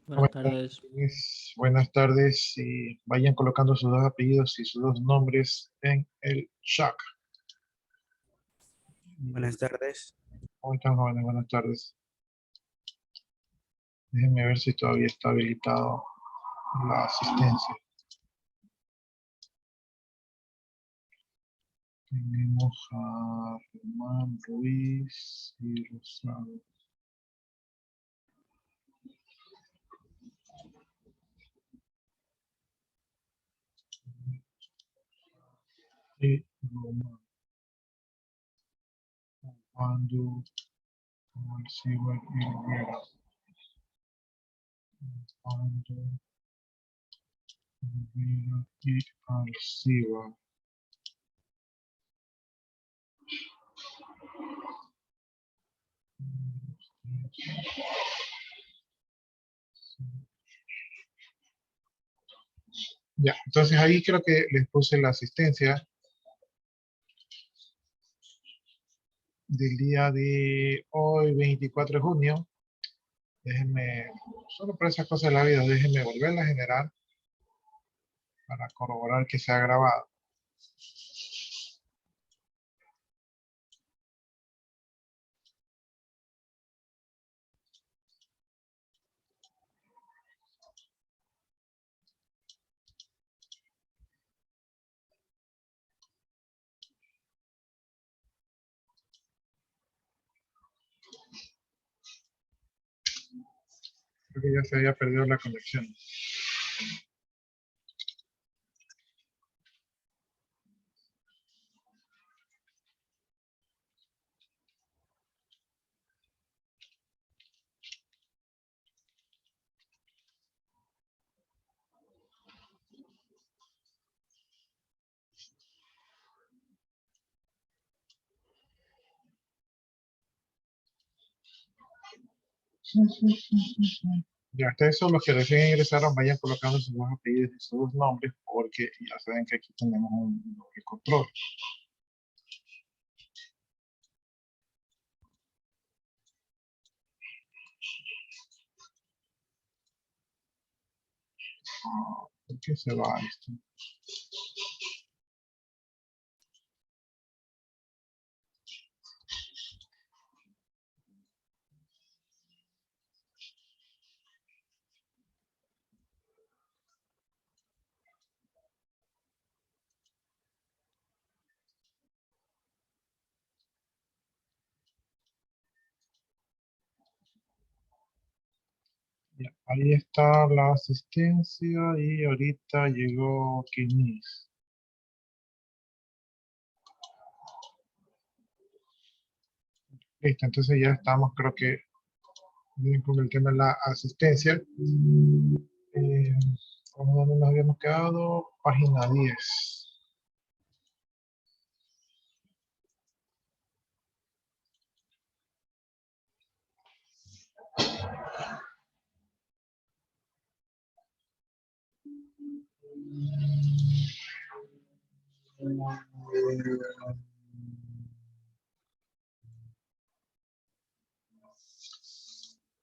Buenas Buenas tardes. tardes, buenas tardes. Y vayan colocando sus dos apellidos y sus dos nombres en el chat. Buenas tardes. ¿Cómo están, jóvenes? Buenas tardes. Déjenme ver si todavía está habilitado la asistencia. Tenemos a Román Ruiz y Rosado. Y Román. Cuando Alcibar y Rivera. Cuando Rivera y Alcibar. Ya, entonces ahí creo que les puse la asistencia del día de hoy, 24 de junio. Déjenme, solo por esas cosas de la vida, déjenme volverla a generar para corroborar que se ha grabado. Creo que ya se había perdido la conexión. Ya, ustedes son los que recién ingresaron, vayan colocando sus dos apellidos y sus dos nombres, porque ya saben que aquí tenemos un doble control. ¿Por qué se va esto? Ya, ahí está la asistencia y ahorita llegó Kinis. Listo, entonces ya estamos, creo que bien con el tema de la asistencia. ¿Dónde nos habíamos quedado? Página 10.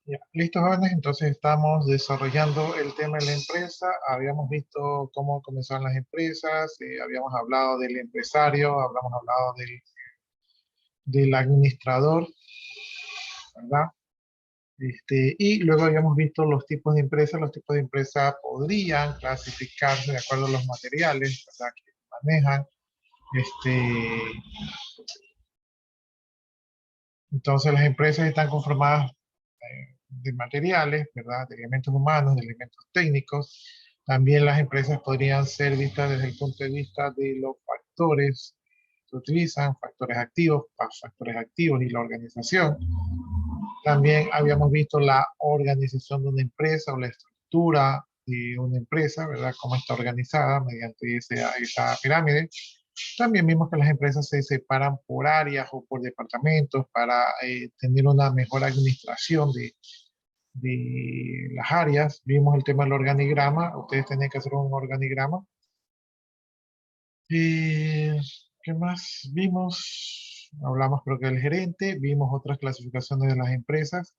Ya, listo, jóvenes, entonces estamos desarrollando el tema de la empresa. Habíamos visto cómo comenzaron las empresas, habíamos hablado del empresario, habíamos hablado del administrador, ¿verdad? Y luego habíamos visto los tipos de empresas. Los tipos de empresas podrían clasificarse de acuerdo a los materiales, ¿verdad?, que manejan. Entonces las empresas están conformadas de materiales, ¿verdad?, de elementos humanos, de elementos técnicos. También las empresas podrían ser vistas desde el punto de vista de los factores que se utilizan, factores activos y la organización. También habíamos visto la organización de una empresa o la estructura de una empresa, ¿verdad?, cómo está organizada mediante esa pirámide. También vimos que las empresas se separan por áreas o por departamentos para tener una mejor administración de las áreas. Vimos el tema del organigrama. Ustedes tenían que hacer un organigrama. ¿Qué más vimos? Hablamos, creo que del gerente. Vimos otras clasificaciones de las empresas.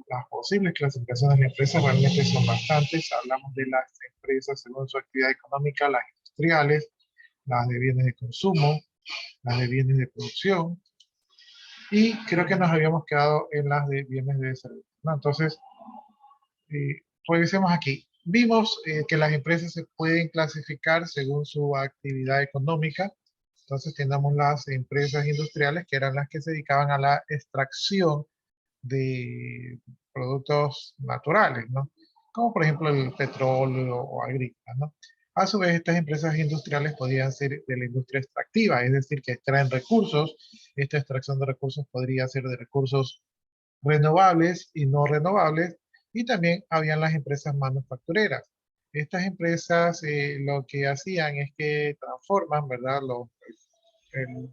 las posibles clasificaciones de empresas realmente son bastantes. Hablamos de las empresas según su actividad económica, las industriales, las de bienes de consumo, las de bienes de producción, y creo que nos habíamos quedado en las de bienes de servicio, ¿no? Entonces, revisemos aquí. Vimos que las empresas se pueden clasificar según su actividad económica. Entonces tenemos las empresas industriales, que eran las que se dedicaban a la extracción de productos naturales, ¿no? Como por ejemplo el petróleo o agrícola, ¿no? A su vez, estas empresas industriales podrían ser de la industria extractiva, es decir, que extraen recursos. Esta extracción de recursos podría ser de recursos renovables y no renovables, y también habían las empresas manufactureras. Estas empresas lo que hacían es que transforman, ¿verdad? El,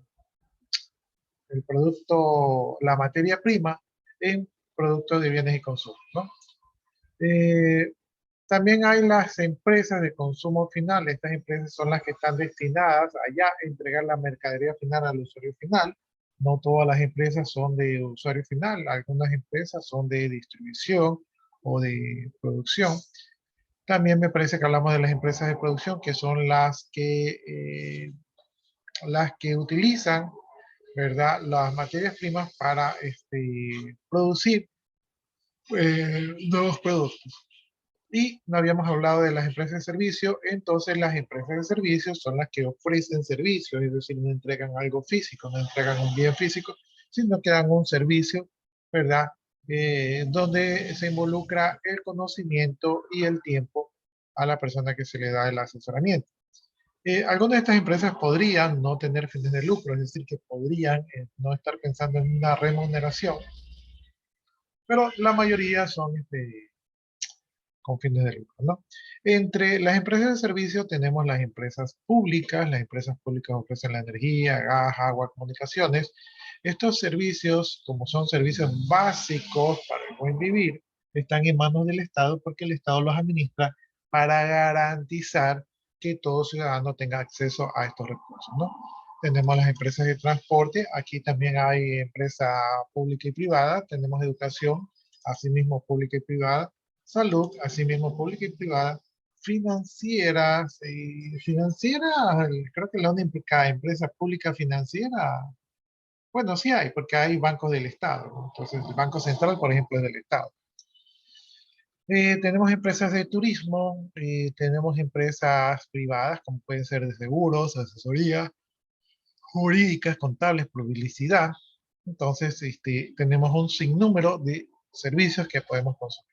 el producto, la materia prima, en productos de bienes y consumo, ¿no? Eh, También hay las empresas de consumo final. Estas empresas son las que están destinadas allá a entregar la mercadería final al usuario final. No todas las empresas son de usuario final. Algunas empresas son de distribución o de producción. También me parece que hablamos de las empresas de producción, que son las que utilizan, ¿verdad?, las materias primas para producir nuevos productos. Y no habíamos hablado de las empresas de servicio. Entonces las empresas de servicios son las que ofrecen servicios, es decir, no entregan algo físico, no entregan un bien físico, sino que dan un servicio, ¿verdad? Donde se involucra el conocimiento y el tiempo a la persona que se le da el asesoramiento. Algunas de estas empresas podrían no tener fines de lucro, es decir, que podrían no estar pensando en una remuneración, pero la mayoría son con fines de lucro, ¿no? Entre las empresas de servicio tenemos las empresas públicas. Las empresas públicas ofrecen la energía, gas, agua, comunicaciones. Estos servicios, como son servicios básicos para el buen vivir, están en manos del Estado, porque el Estado los administra para garantizar que todo ciudadano tenga acceso a estos recursos, ¿no? Tenemos las empresas de transporte. Aquí también hay empresa pública y privada. Tenemos educación, asimismo pública y privada. Salud, asimismo pública y privada. Financieras, creo que la única empresa pública financiera, bueno, sí hay, porque hay bancos del Estado, ¿no? Entonces, el Banco Central, por ejemplo, es del Estado. Tenemos empresas de turismo, tenemos empresas privadas, como pueden ser de seguros, asesoría, jurídicas, contables, publicidad. Entonces, tenemos un sinnúmero de servicios que podemos consumir.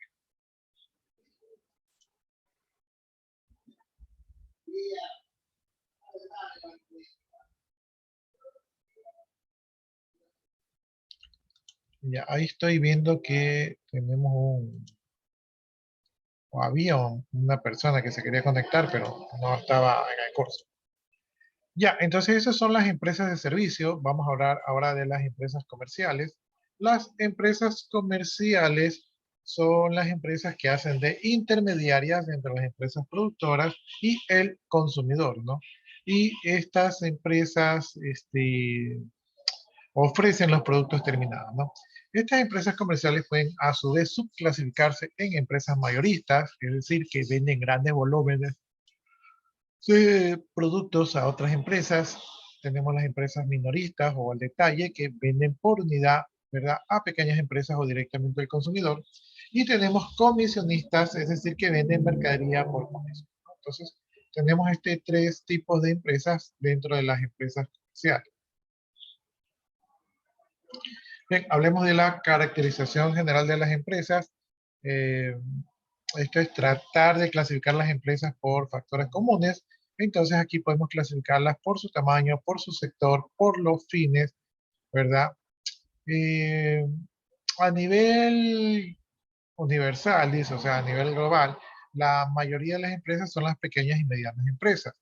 Ya, ahí estoy viendo que tenemos o había una persona que se quería conectar, pero no estaba en el curso. Ya, entonces esas son las empresas de servicio. Vamos a hablar ahora de las empresas comerciales. Las empresas comerciales son las empresas que hacen de intermediarias entre las empresas productoras y el consumidor, ¿no? Y estas empresas, ofrecen los productos terminados, ¿no? Estas empresas comerciales pueden a su vez subclasificarse en empresas mayoristas, es decir, que venden grandes volúmenes de productos a otras empresas. Tenemos las empresas minoristas o al detalle, que venden por unidad, ¿verdad?, a pequeñas empresas o directamente al consumidor. Y tenemos comisionistas, es decir, que venden mercadería por comisión, ¿no? Entonces, tenemos tres tipos de empresas dentro de las empresas comerciales. Bien, hablemos de la caracterización general de las empresas. Eh, Esto es tratar de clasificar las empresas por factores comunes. Entonces aquí podemos clasificarlas por su tamaño, por su sector, por los fines, ¿verdad? Eh, a nivel universal, dice, o sea, a nivel global, la mayoría de las empresas son las pequeñas y medianas empresas.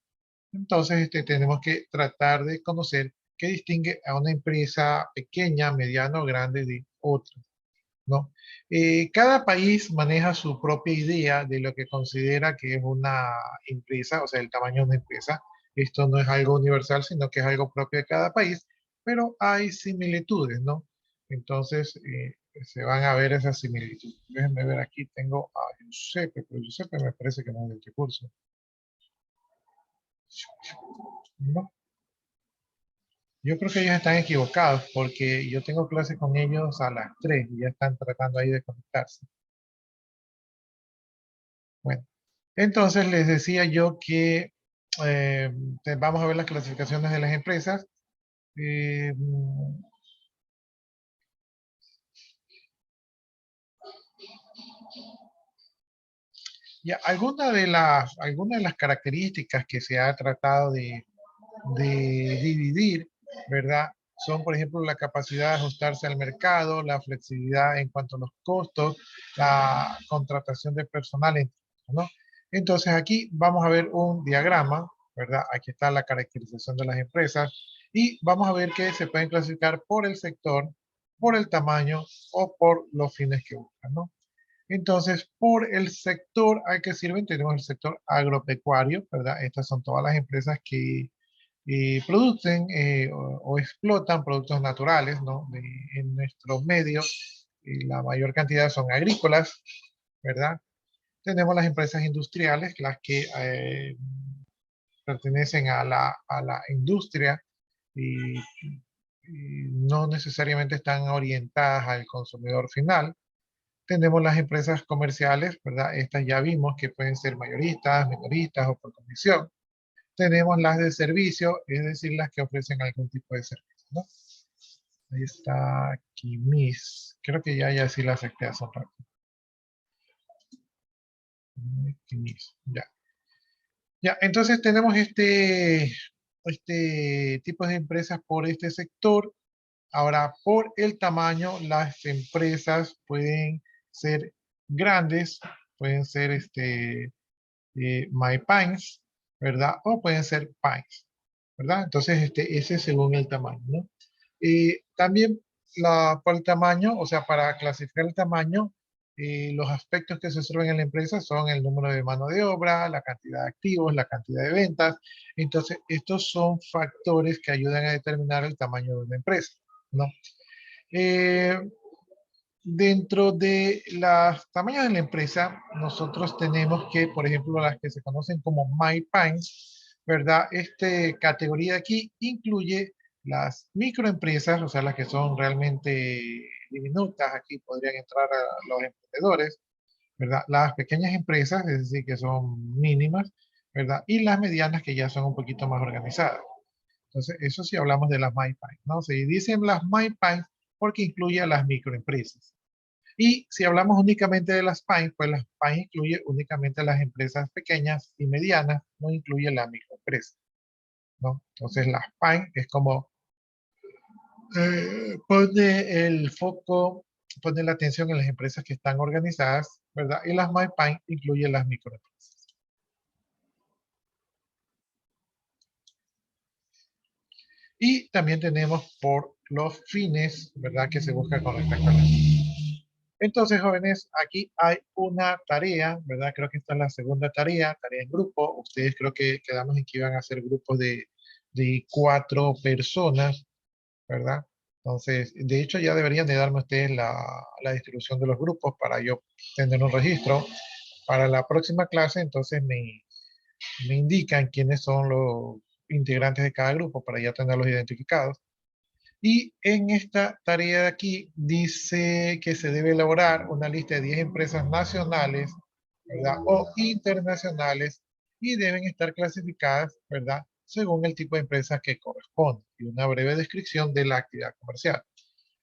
Entonces, tenemos que tratar de conocer qué distingue a una empresa pequeña, mediana o grande de otra, ¿no? Cada país maneja su propia idea de lo que considera que es una empresa, o sea, el tamaño de una empresa. Esto no es algo universal, sino que es algo propio de cada país, pero hay similitudes, ¿no? Entonces, se van a ver esas similitudes. Déjenme ver, aquí tengo a Giuseppe, pero Giuseppe me parece que no es de este curso. No, yo creo que ellos están equivocados porque yo tengo clase con ellos a las 3 y ya están tratando ahí de conectarse. Bueno, entonces les decía yo que vamos a ver las clasificaciones de las empresas. Eh, ya, algunas de las características que se ha tratado de dividir, ¿verdad? Son, por ejemplo, la capacidad de ajustarse al mercado, la flexibilidad en cuanto a los costos, la contratación de personal, ¿no? Entonces aquí vamos a ver un diagrama, ¿verdad? Aquí está la caracterización de las empresas y vamos a ver que se pueden clasificar por el sector, por el tamaño o por los fines que buscan, ¿no? Entonces, por el sector al que sirven, tenemos el sector agropecuario, ¿verdad? Estas son todas las empresas que producen o explotan productos naturales, ¿no? En nuestros medios, la mayor cantidad son agrícolas, ¿verdad? Tenemos las empresas industriales, las que pertenecen a la industria y, y no necesariamente están orientadas al consumidor final. Tenemos las empresas comerciales, ¿verdad? Estas ya vimos que pueden ser mayoristas, minoristas o por comisión. Tenemos las de servicio, es decir, las que ofrecen algún tipo de servicio, ¿no? Ahí está Kimis. Creo que ya sí la acepté hace un rato. Kimis, ya. Ya, entonces tenemos este tipo de empresas por este sector. Ahora, por el tamaño, las empresas pueden ser grandes, pueden ser My Pines, ¿verdad? O pueden ser Pines, ¿verdad? Entonces, ese es según el tamaño, ¿no? También por el tamaño, o sea, para clasificar el tamaño, los aspectos que se observan en la empresa son el número de mano de obra, la cantidad de activos, la cantidad de ventas. Entonces, estos son factores que ayudan a determinar el tamaño de una empresa, ¿no? Eh, Dentro de los tamaños de la empresa, nosotros tenemos que, por ejemplo, las que se conocen como MyPines, ¿verdad? Esta categoría de aquí incluye las microempresas, o sea, las que son realmente diminutas, aquí podrían entrar a los emprendedores, ¿verdad? Las pequeñas empresas, es decir, que son mínimas, ¿verdad? Y las medianas que ya son un poquito más organizadas. Entonces, eso sí hablamos de las MyPines, ¿no? Se dicen las MyPines porque incluye a las microempresas. Y si hablamos únicamente de las PAIN, pues las PAIN incluye únicamente las empresas pequeñas y medianas, no incluye la microempresa, ¿no? Entonces las PAIN es como pone el foco, pone la atención en las empresas que están organizadas, ¿verdad? Y las MyPain incluye las microempresas. Y también tenemos por los fines, ¿verdad? Que se busca con respecto a la. Entonces, jóvenes, aquí hay una tarea, ¿verdad? Creo que esta es la segunda tarea en grupo. Ustedes creo que quedamos en que iban a hacer grupos de 4 personas, ¿verdad? Entonces, de hecho, ya deberían de darme ustedes la distribución de los grupos para yo tener un registro. Para la próxima clase, entonces me indican quiénes son los integrantes de cada grupo para ya tenerlos identificados. Y en esta tarea de aquí dice que se debe elaborar una lista de 10 empresas nacionales, ¿verdad? O internacionales y deben estar clasificadas, ¿verdad? Según el tipo de empresa que corresponde y una breve descripción de la actividad comercial.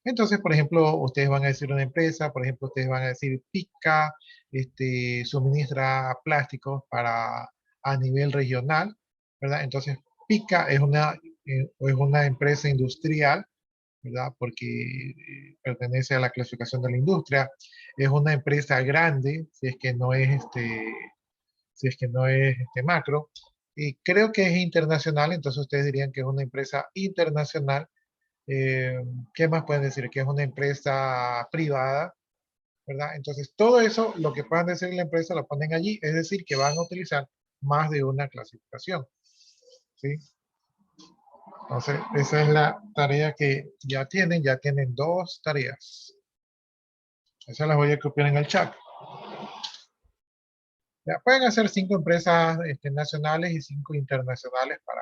Entonces, por ejemplo, ustedes van a decir una empresa, por ejemplo, ustedes van a decir Pica, suministra plásticos para a nivel regional, ¿verdad? Entonces, Pica es una empresa industrial, ¿verdad? Porque pertenece a la clasificación de la industria. Es una empresa grande, si es que no es si es que no es macro. Y creo que es internacional, entonces ustedes dirían que es una empresa internacional. eh, ¿Qué más pueden decir? Que es una empresa privada, ¿verdad? Entonces, todo eso, lo que puedan decir la empresa, lo ponen allí, es decir, que van a utilizar más de una clasificación, ¿sí? Entonces, esa es la tarea que ya tienen 2 tareas. Esas las voy a copiar en el chat. Ya, pueden hacer 5 empresas nacionales y 5 internacionales para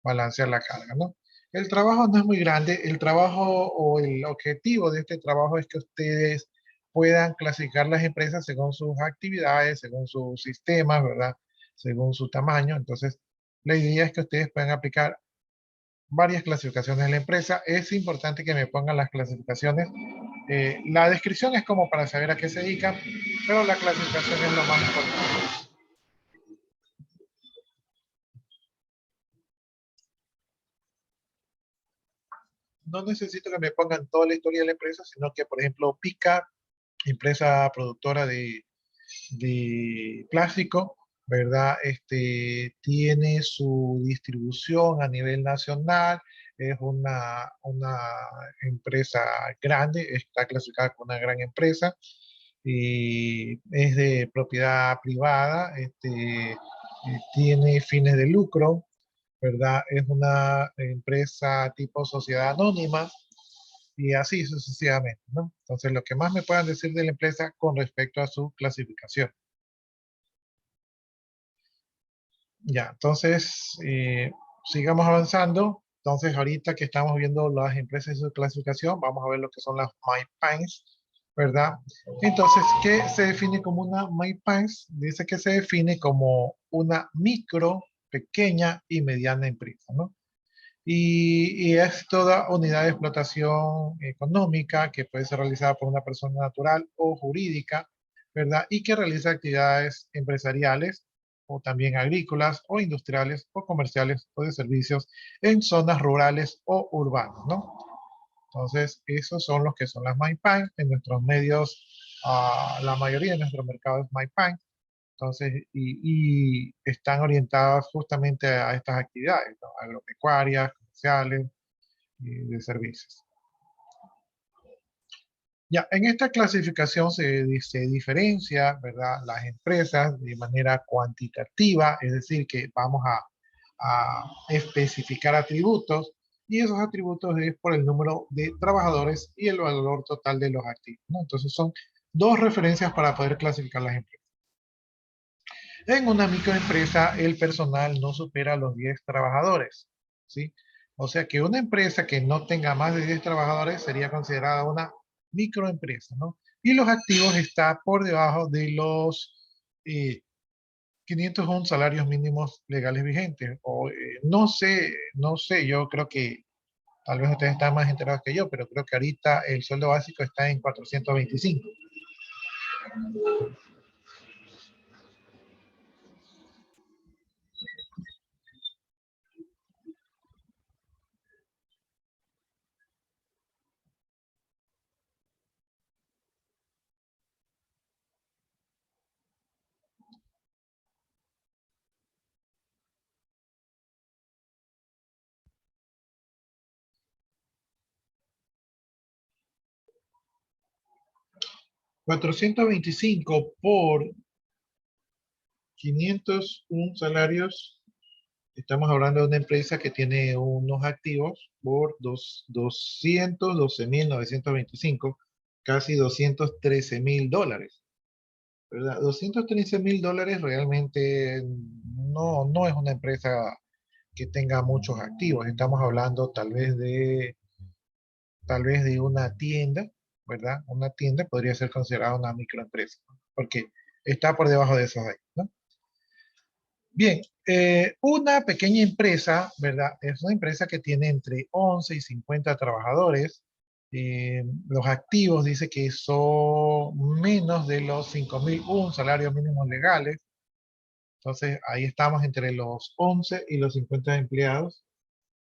balancear la carga, ¿no? El trabajo no es muy grande. El trabajo o el objetivo de este trabajo es que ustedes puedan clasificar las empresas según sus actividades, según sus sistemas, ¿verdad? Según su tamaño. Entonces, la idea es que ustedes puedan aplicar varias clasificaciones de la empresa. Es importante que me pongan las clasificaciones. La descripción es como para saber a qué se dedican, pero la clasificación es lo más importante. No necesito que me pongan toda la historia de la empresa, sino que, por ejemplo, Pica, empresa productora de plástico, ¿verdad? Tiene su distribución a nivel nacional, es una empresa grande, está clasificada como una gran empresa y es de propiedad privada, tiene fines de lucro, ¿verdad? Es una empresa tipo sociedad anónima y así sucesivamente, ¿no? Entonces, lo que más me puedan decir de la empresa con respecto a su clasificación. Ya, entonces, sigamos avanzando. Entonces, ahorita que estamos viendo las empresas y su clasificación, vamos a ver lo que son las MyPines, ¿verdad? Entonces, ¿qué se define como una MyPines? Dice que se define como una micro, pequeña y mediana empresa, ¿no? Y es toda unidad de explotación económica que puede ser realizada por una persona natural o jurídica, ¿verdad? Y que realiza actividades empresariales o también agrícolas o industriales o comerciales o de servicios en zonas rurales o urbanas, ¿no? Entonces, esos son los que son las MyPine. En nuestros medios, la mayoría de nuestro mercado es MyPine. Entonces, y están orientadas justamente a estas actividades, ¿no? Agropecuarias, comerciales y de servicios. Ya, en esta clasificación se diferencia, ¿verdad? Las empresas de manera cuantitativa, es decir, que vamos a especificar atributos y esos atributos es por el número de trabajadores y el valor total de los activos, ¿no? Entonces son dos referencias para poder clasificar las empresas. En una microempresa, el personal no supera los 10 trabajadores, ¿sí? O sea que una empresa que no tenga más de 10 trabajadores sería considerada una microempresa, ¿no? Y los activos están por debajo de los 501 salarios mínimos legales vigentes. O, no sé, yo creo que tal vez ustedes están más enterados que yo, pero creo que ahorita el sueldo básico está en 425. 425 por 501 salarios. Estamos hablando de una empresa que tiene unos activos por 212.925, casi $213.000, ¿verdad? $213.000 realmente no es una empresa que tenga muchos activos. Estamos hablando tal vez de una tienda, ¿verdad? Una tienda podría ser considerada una microempresa, ¿no? Porque está por debajo de esos ahí, ¿no? Bien, una pequeña empresa, ¿verdad? Es una empresa que tiene entre 11 y 50 trabajadores. Los activos dice que son menos de los 5.001 salarios mínimos legales. Entonces, ahí estamos entre los 11 y los 50 empleados.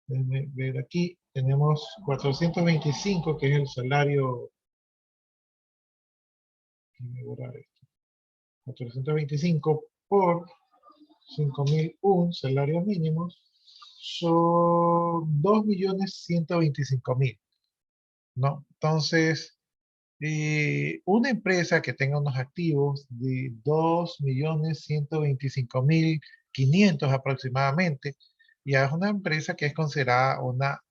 Déjenme ver aquí, tenemos 425, que es el salario, déjenme borrar esto, 425 por 5.001 salarios mínimos son 2.125.000, ¿no? Entonces, una empresa que tenga unos activos de 2.125.500 aproximadamente, ya es una empresa que es considerada una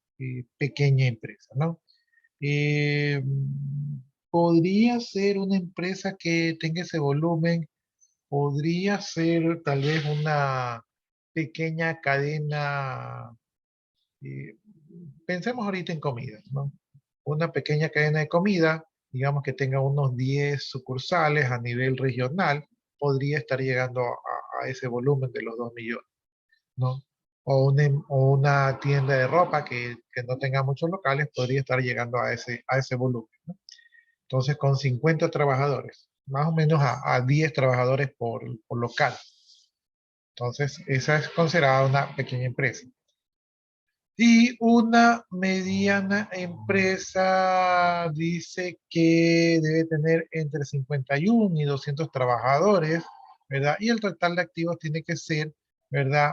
pequeña empresa, ¿no? Eh, podría ser una empresa que tenga ese volumen, podría ser tal vez una pequeña cadena, eh, pensemos ahorita en comidas, ¿no? Una pequeña cadena de comida, digamos que tenga unos 10 sucursales a nivel regional, podría estar llegando a ese volumen de los 2 millones, ¿no? O una tienda de ropa que no tenga muchos locales podría estar llegando a ese volumen, ¿no? Entonces, con 50 trabajadores, más o menos a 10 trabajadores por local. Entonces, esa es considerada una pequeña empresa. Y una mediana empresa dice que debe tener entre 51 y 200 trabajadores, ¿verdad? Y el total de activos tiene que ser, ¿verdad?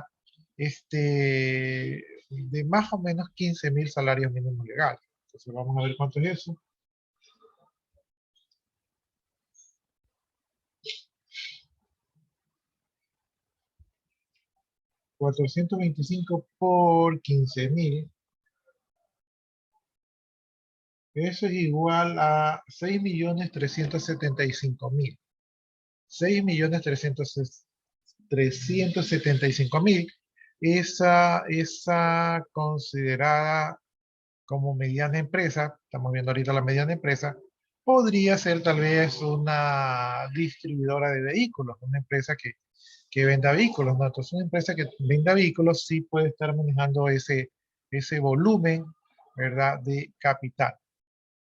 De más o menos 15.000 salarios mínimos legales. Entonces vamos a ver cuánto es eso. 425 por 15.000. Eso es igual a 6.375.000. 6.375.000. Esa considerada como mediana empresa, estamos viendo ahorita la mediana empresa, podría ser tal vez una distribuidora de vehículos, una empresa que venda vehículos, ¿no? Entonces una empresa que venda vehículos sí puede estar manejando ese volumen, ¿verdad? De capital,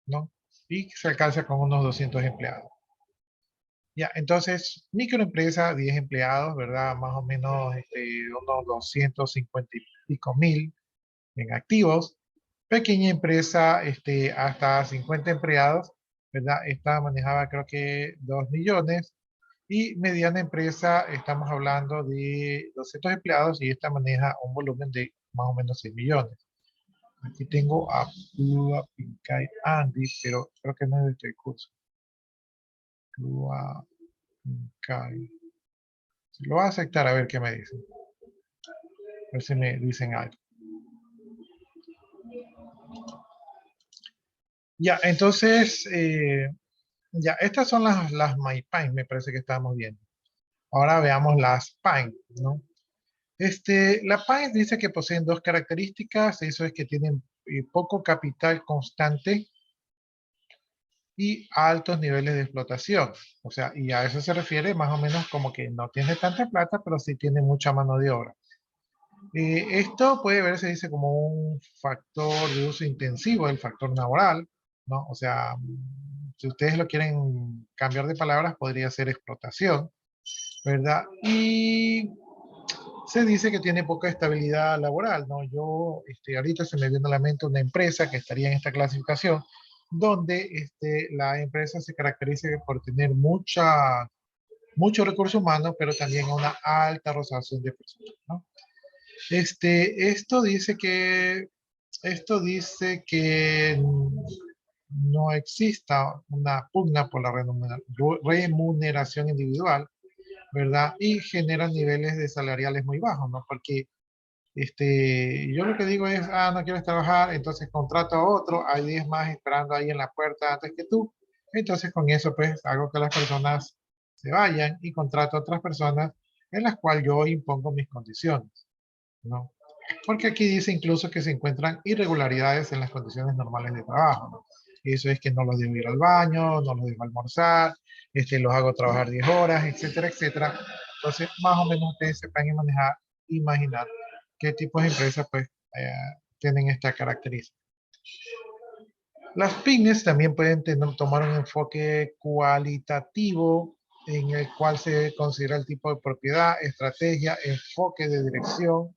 ¿no? Y se alcanza con unos 200 empleados. Ya, entonces, microempresa, 10 empleados, ¿verdad? Más o menos unos 250 y pico mil en activos. Pequeña empresa, hasta 50 empleados, ¿verdad? Esta manejaba creo que 2 millones. Y mediana empresa, estamos hablando de 200 empleados y esta maneja un volumen de más o menos 6 millones. Aquí tengo a Plua Pincay Andy, pero creo que no es de este curso. Plua Pincay. Lo voy a aceptar a ver qué me dicen. A ver si me dicen algo. Ya, entonces, ya, estas son las MyPine, me parece que estábamos viendo. Ahora veamos las Pine, ¿no? La Pine dice que poseen dos características, eso es que tienen poco capital constante y altos niveles de explotación. O sea, y a eso se refiere más o menos como que no tiene tanta plata, pero sí tiene mucha mano de obra. Esto puede verse, dice, como un factor de uso intensivo, el factor laboral, ¿no? O sea, si ustedes lo quieren cambiar de palabras, podría ser explotación, ¿verdad? Y se dice que tiene poca estabilidad laboral, ¿no? Yo, ahorita se me viene a la mente una empresa que estaría en esta clasificación, donde la empresa se caracteriza por tener mucho recurso humano, pero también una alta rotación de personas, ¿no? Esto dice que no exista una pugna por la remuneración individual, ¿verdad? Y genera niveles de salariales muy bajos, ¿no? Porque yo lo que digo es, no quieres trabajar, entonces contrato a otro, hay 10 más esperando ahí en la puerta antes que tú. Entonces con eso pues hago que las personas se vayan y contrato a otras personas en las cuales yo impongo mis condiciones, ¿no? Porque aquí dice incluso que se encuentran irregularidades en las condiciones normales de trabajo, ¿no? Eso es que no los dejo ir al baño, no los dejo almorzar, los hago trabajar 10 horas, etcétera, etcétera. Entonces, más o menos ustedes se pueden manejar, imaginar qué tipos de empresas pues tienen esta característica. Las pymes también pueden tomar un enfoque cualitativo en el cual se considera el tipo de propiedad, estrategia, enfoque de dirección,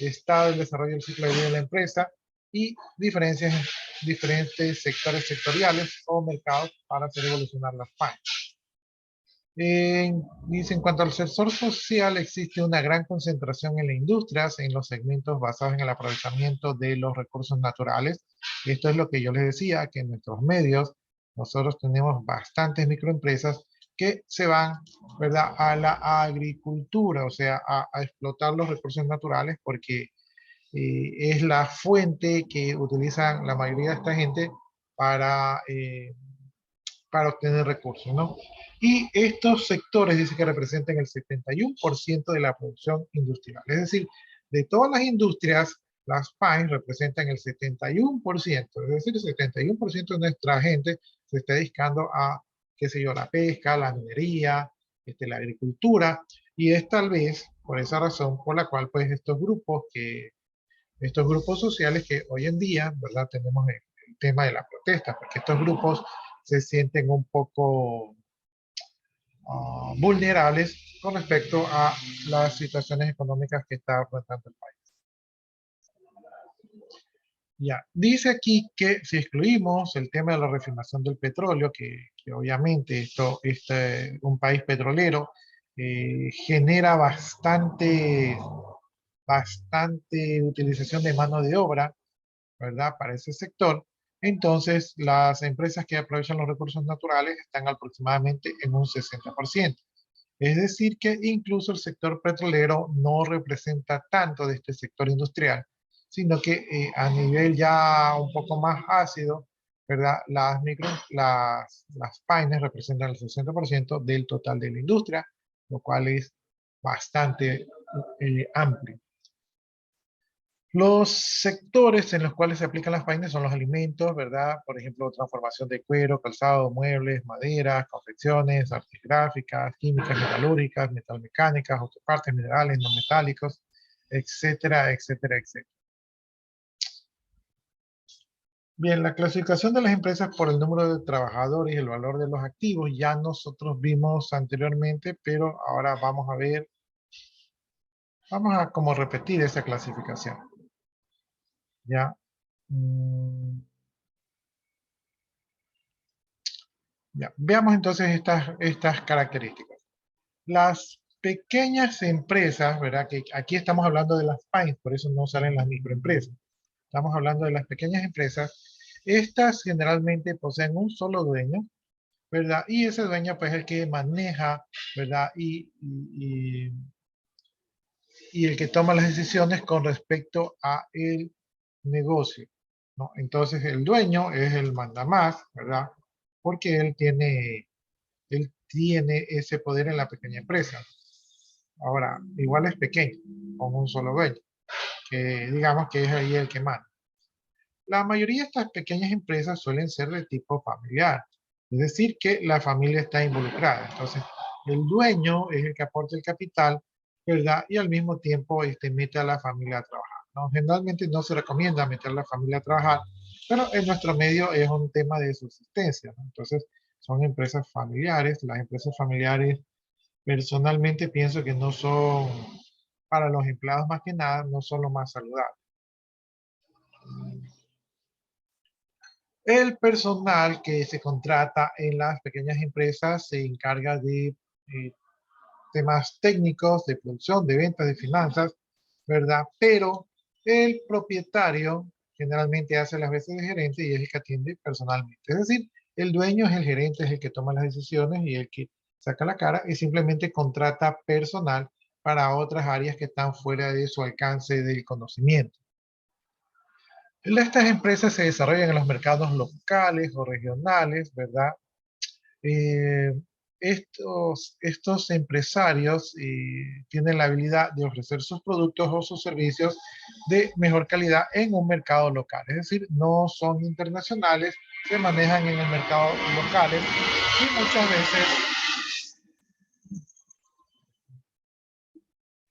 estado del desarrollo del ciclo de vida de la empresa y diferentes sectores sectoriales o mercados para hacer evolucionar las pymes. Dice, en cuanto al sector social, existe una gran concentración en las industrias, en los segmentos basados en el aprovechamiento de los recursos naturales. Esto es lo que yo les decía, que en nuestros medios nosotros tenemos bastantes microempresas que se van, ¿verdad?, a la agricultura, o sea, a explotar los recursos naturales porque es la fuente que utilizan la mayoría de esta gente para para obtener recursos, ¿no? Y estos sectores dice que representan el 71% de la producción industrial. Es decir, de todas las industrias, las PYME representan el 71%, es decir, el 71% de nuestra gente se está dedicando a, qué sé yo, la pesca, la minería, la agricultura, y es tal vez por esa razón por la cual pues estos grupos sociales que hoy en día, ¿verdad? Tenemos el tema de la protesta, porque estos grupos se sienten un poco vulnerables con respecto a las situaciones económicas que está afrontando el país. Ya, dice aquí que si excluimos el tema de la refinación del petróleo, que obviamente un país petrolero genera bastante utilización de mano de obra, ¿verdad? Para ese sector. Entonces, las empresas que aprovechan los recursos naturales están aproximadamente en un 60%. Es decir, que incluso el sector petrolero no representa tanto de este sector industrial, sino que a nivel ya un poco más ácido, ¿verdad? Las PYMEs representan el 60% del total de la industria, lo cual es bastante amplio. Los sectores en los cuales se aplican las PYMEs son los alimentos, ¿verdad? Por ejemplo, transformación de cuero, calzado, muebles, maderas, confecciones, artes gráficas, químicas, metalúrgicas, metalmecánicas, autopartes, minerales, no metálicos, etcétera, etcétera, etcétera. Bien, la clasificación de las empresas por el número de trabajadores y el valor de los activos ya nosotros vimos anteriormente, pero ahora vamos a como repetir esa clasificación. ¿Ya? Ya, veamos entonces estas características. Las pequeñas empresas, ¿verdad? Que aquí estamos hablando de las PYMEs, por eso no salen las microempresas. Estamos hablando de las pequeñas empresas. Estas generalmente poseen un solo dueño, ¿verdad? Y ese dueño pues es el que maneja, ¿verdad? Y el que toma las decisiones con respecto a el negocio, ¿no? Entonces el dueño es el mandamás, ¿verdad? Porque él tiene ese poder en la pequeña empresa. Ahora, igual es pequeño, con un solo dueño, que digamos que es ahí el que manda. La mayoría de estas pequeñas empresas suelen ser de tipo familiar, es decir, que la familia está involucrada. Entonces, el dueño es el que aporta el capital, ¿verdad? Y al mismo tiempo mete a la familia a trabajar, ¿no? Generalmente no se recomienda meter a la familia a trabajar, pero en nuestro medio es un tema de subsistencia, ¿no? Entonces, son empresas familiares. Las empresas familiares, personalmente pienso que no son, para los empleados más que nada, no son lo más saludables. El personal que se contrata en las pequeñas empresas se encarga de temas técnicos, de producción, de ventas, de finanzas, ¿verdad? Pero el propietario generalmente hace las veces de gerente y es el que atiende personalmente. Es decir, el dueño es el gerente, es el que toma las decisiones y el que saca la cara y simplemente contrata personal para otras áreas que están fuera de su alcance del conocimiento. Estas empresas se desarrollan en los mercados locales o regionales, ¿verdad? Eh, estos empresarios tienen la habilidad de ofrecer sus productos o sus servicios de mejor calidad en un mercado local. Es decir, no son internacionales, se manejan en el mercado locales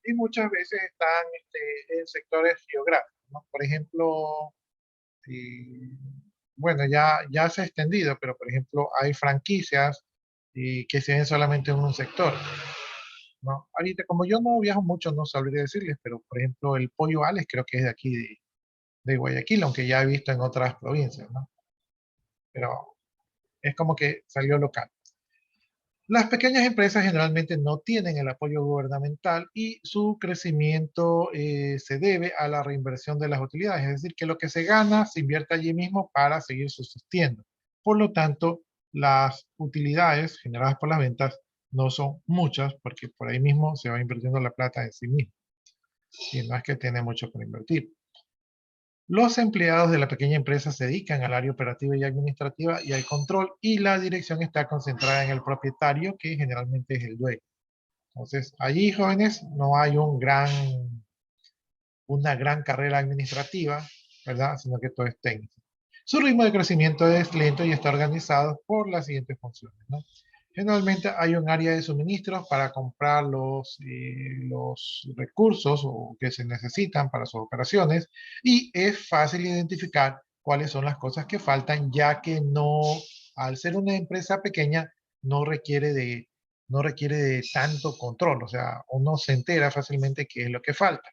y muchas veces están en sectores geográficos, ¿no? Por ejemplo, bueno, ya se ha extendido, pero por ejemplo hay franquicias que se ven solamente en un sector, ¿no? Ahorita, como yo no viajo mucho, no sabría decirles, pero por ejemplo el Pollo Alex creo que es de aquí de Guayaquil, aunque ya he visto en otras provincias, ¿no? Pero es como que salió local. Las pequeñas empresas generalmente no tienen el apoyo gubernamental y su crecimiento se debe a la reinversión de las utilidades, es decir, que lo que se gana se invierte allí mismo para seguir subsistiendo. Por lo tanto, las utilidades generadas por las ventas no son muchas porque por ahí mismo se va invirtiendo la plata en sí mismo y no es que tiene mucho por invertir. Los empleados de la pequeña empresa se dedican al área operativa y administrativa y al control, y la dirección está concentrada en el propietario, que generalmente es el dueño. Entonces, allí, jóvenes, no hay una gran carrera administrativa, ¿verdad? Sino que todo es técnico. Su ritmo de crecimiento es lento y está organizado por las siguientes funciones, ¿no? Generalmente hay un área de suministros para comprar los recursos que se necesitan para sus operaciones, y es fácil identificar cuáles son las cosas que faltan, ya que no, al ser una empresa pequeña, no requiere de, no requiere de tanto control, o sea, uno se entera fácilmente qué es lo que falta.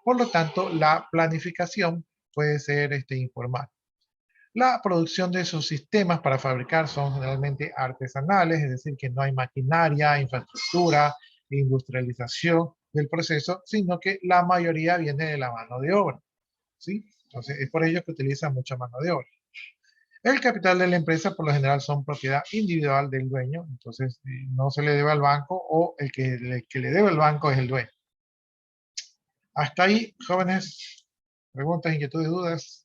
Por lo tanto, la planificación puede ser informal. La producción de sus sistemas para fabricar son generalmente artesanales, es decir, que no hay maquinaria, infraestructura, industrialización del proceso, sino que la mayoría viene de la mano de obra, ¿sí? Entonces, es por ello que utiliza mucha mano de obra. El capital de la empresa por lo general son propiedad individual del dueño, entonces no se le debe al banco, o el que le debe al banco es el dueño. Hasta ahí, jóvenes, preguntas, inquietudes, dudas.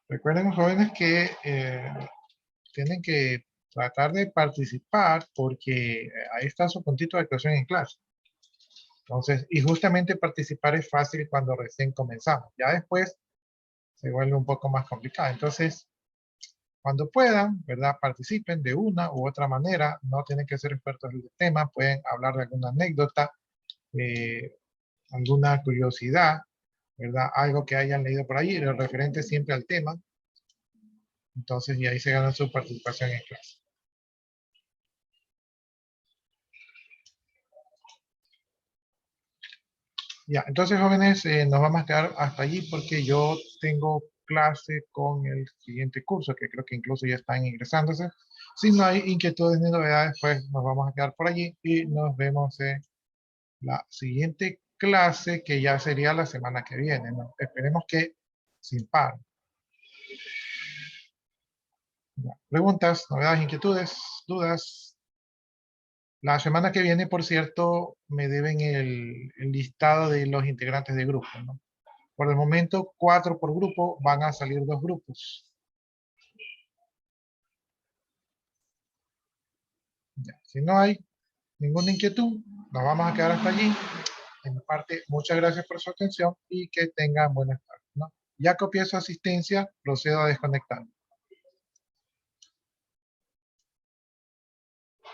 Recuerden, jóvenes, que tienen que tratar de participar, porque ahí está su puntito de actuación en clase. Entonces, y justamente participar es fácil cuando recién comenzamos. Ya después se vuelve un poco más complicado. Entonces, cuando puedan, ¿verdad? Participen de una u otra manera. No tienen que ser expertos en el tema. Pueden hablar de alguna anécdota, eh, alguna curiosidad, ¿verdad? Algo que hayan leído por ahí, referente siempre al tema. Entonces, y ahí se gana su participación en clase. Ya, entonces, jóvenes, nos vamos a quedar hasta allí, porque yo tengo clase con el siguiente curso, que creo que incluso ya están ingresándose. Si no hay inquietudes ni novedades, pues nos vamos a quedar por allí y nos vemos en la siguiente clase, que ya sería la semana que viene, ¿no? Esperemos que sin paro. Ya. Preguntas, novedades, inquietudes, dudas. La semana que viene, por cierto, me deben el listado de los integrantes de grupo, ¿no? Por el momento, 4 por grupo, van a salir 2 grupos. Ya. Si no hay ninguna inquietud, nos vamos a quedar hasta allí. En mi parte, muchas gracias por su atención y que tengan buenas tardes, ¿no? Ya copié su asistencia, procedo a desconectar.